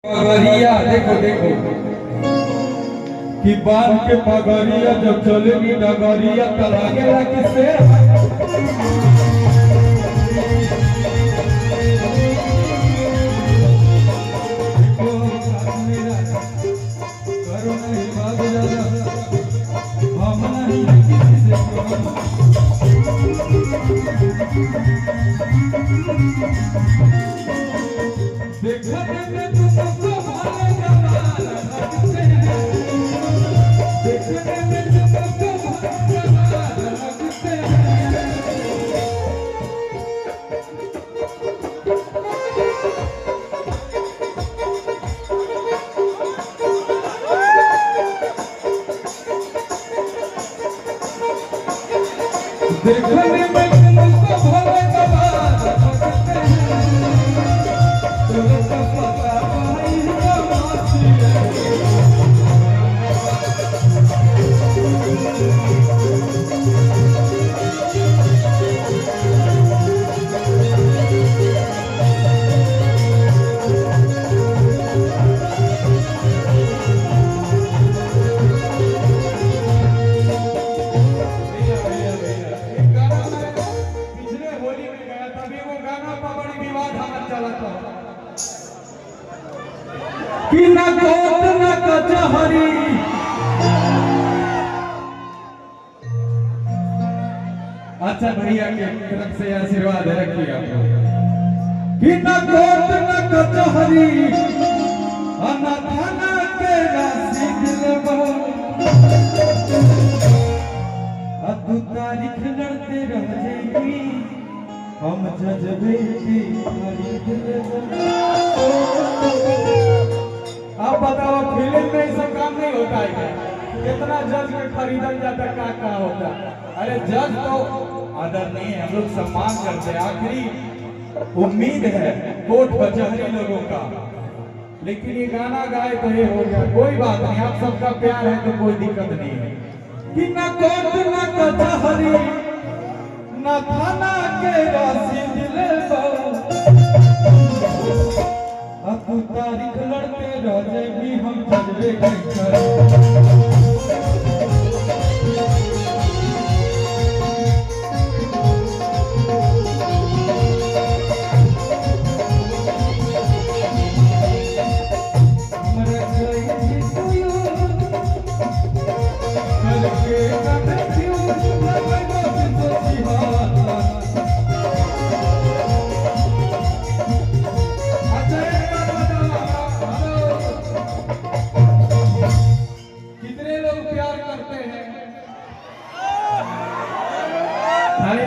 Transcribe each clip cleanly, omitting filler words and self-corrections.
पगड़िया देखो देखो कि बाल के पगड़िया जब चलेगी डगरिया तो लगेगा कि शेर करो नहीं बात ज्यादा हम नहीं किसी से देखने में तुमको भाले जमाना लगते हैं देखने में तुमको भाले जमाना लगते हैं देखने में तुमको भाले जमाना लगते हैं कि न कोट न कचहरी अच्छा भैया के तरफ से आशीर्वाद रखिए आप कि न कोट न कचहरी न थाना के रसीद लेबो अब तारीख लड़ते रह जाएगी हम जजबे की खरीद लेबो अब बताओ फिल्म में ये सब काम नहीं होता है कितना जज के खरीदल जाता क्या होता अरे जज तो आदर नहीं है हम लोग सम्मान करते हैं आखिरी उम्मीद है कोर्ट कचहरी लोगों का लेकिन ये गाना गाए तो ये हो गया कोई बात नहीं आप सबका प्यार है तो कोई दिक्कत नहीं है कि न कोर्ट न कचहरी न थाना के रसीद लेबो अब तारीख लड़ते रह जाएगी हम जजबे कर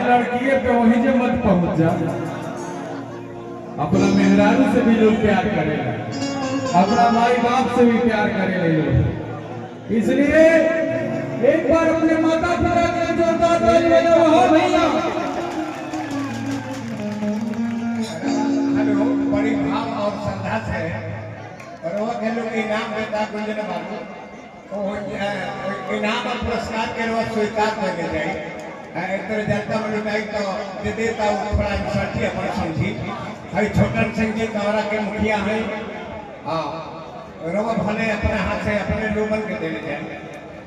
लड़किए पे वहीं से मत पहुंच जा अपना मेहरारू से भी लोग प्यार करेगा अपना माई बाप से भी प्यार करेगा लोग इसलिए एक बार अपने माता पिता के जोरदार ताली बजाओ भैया हेलो बड़ी भाव और श्रद्धा से और वो के लोग इनाम देता गुंजन बाबू तो इनाम और पुरस्कार के लोग स्वीकार करने जाए एक तरह जनता मनुदाई तो दे देता हूँ थोड़ा इंसर्टी अपन समझी भाई छोटन सिंह जी कमरा के मुखिया हैं हाँ रोब भले अपने हाथ से अपने लोगन के देने जाए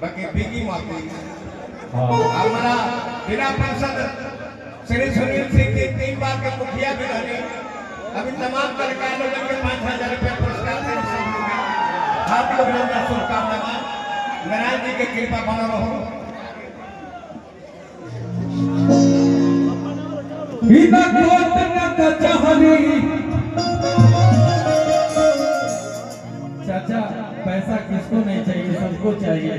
बाकी बिगी माती हमारा जिला परिषद श्री सुनील सिंह जी 3 बार के मुखिया भी रहे अभी तमाम कलाकार लोगों के 5000 रुपया पुरस्कार हाथ लोगों का शुभकामना नारायण जी के कृपा बना रहो बिना कोट न कचहरी चाचा पैसा किसको नहीं चाहिए सबको चाहिए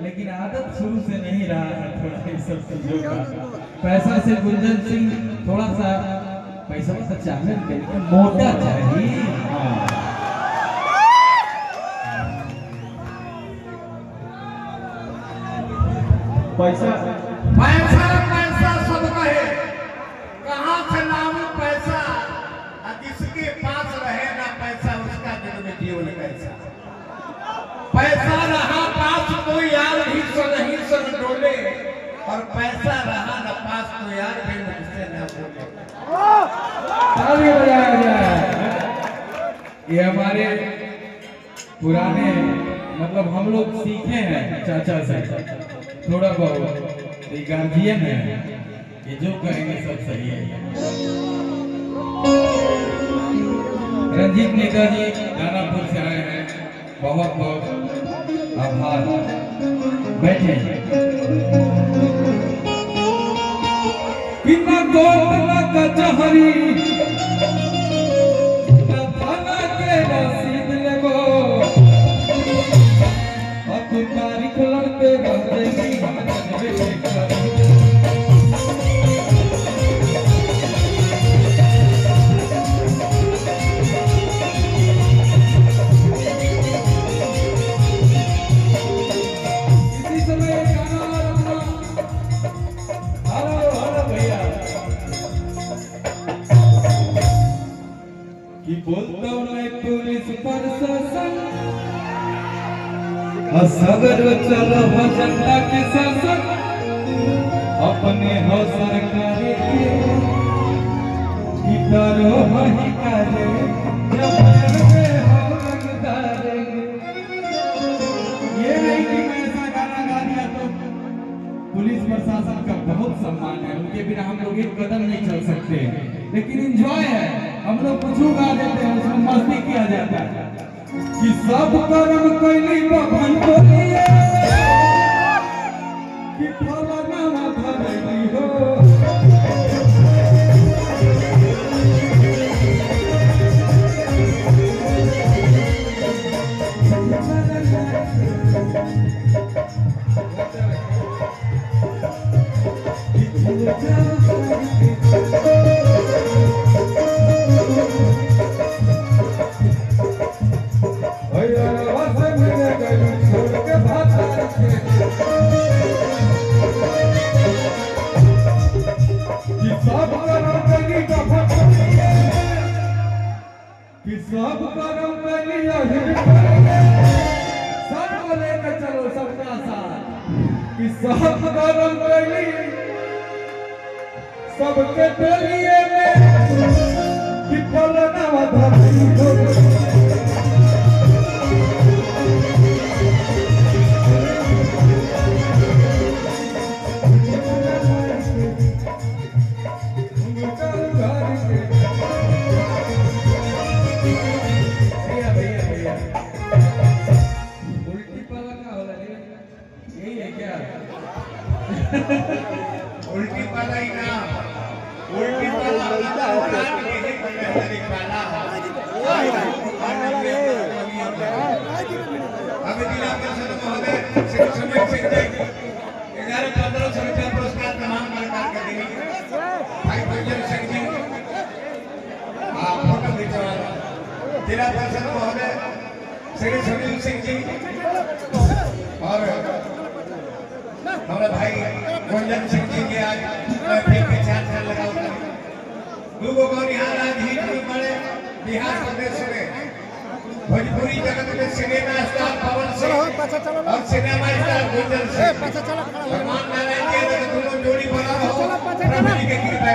लेकिन आदत शुरू से नहीं रहा है थोड़ा ये सब चीजों का पैसा से गुंजन सिंह थोड़ा सा पैसा तो चाहिए लेकिन मोटा चाहिए पैसा पैसा पैसा सब कहे कहाँ से लाऊं पैसा जिसके पास रहे ना पैसा उसका दिल में जीवन कैसा पैसा रहा पास तो यार भी सो नहीं सन डोले और पैसा रहा ना पास तो यार भी मुझसे न बोले ताली बजाया जाए। ये हमारे पुराने मतलब हम लोग सीखे हैं चाचा से थोड़ा बहुत। ये गार्जियन है, ये जो कहेंगे सब सही है। रंजीत नेता जी दानापुर से आए हैं, बहुत बहुत आभार। बैठे कितना गोद न कचहरी न थाना के रसीद लेगो, अब तारीख लड़ते रह जाएगी हम जनवे करी। कि बोलता मैं पुलिस प्रशासन असगर चलो जनता के शासन, अपने हो सरकारी के कि डरो वही करे जब हो रंगदारे। ये नहीं कि मैं ऐसा गाना गा दिया तो पुलिस प्रशासन का बहुत सम्मान है, उनके बिना हम लोग एक कदम नहीं चल सकते। लेकिन एंजॉय है, हम लोग कुछ गा देते हैं, उसमें मस्ती किया जाता है कि सब कर्म कैली बभन को लिए कि फलाना धरली हो। कि सब करम कलिया सब लेकर चलो सबका साथ, कि सब करम कली सबके टोलिए में कि फलना धरती हो। उल्टी पाला ही ना, उल्टी पाला हमें जिला परिषद महोदय श्री सुमित सिंह जी 11-15 रुपया पुरस्कार तमाम कलाकार के देंगे। भाई गुंजन सिंह जी फोटो खिंचवाना, जिला परिषद महोदय श्री सुनील सिंह जी और हमारे भाई गुंजन सिंह जी के आज महफिल के 4 साल लगा लोगों को यहाँ आज हिट में पड़े बिहार प्रदेश में भोजपुरी जगत में सिनेमा स्टार पवन सिंह और सिनेमा स्टार गुंजन सिंह भगवान नारायण के दोनों जोड़ी बना हो, प्रभु जी के कृपा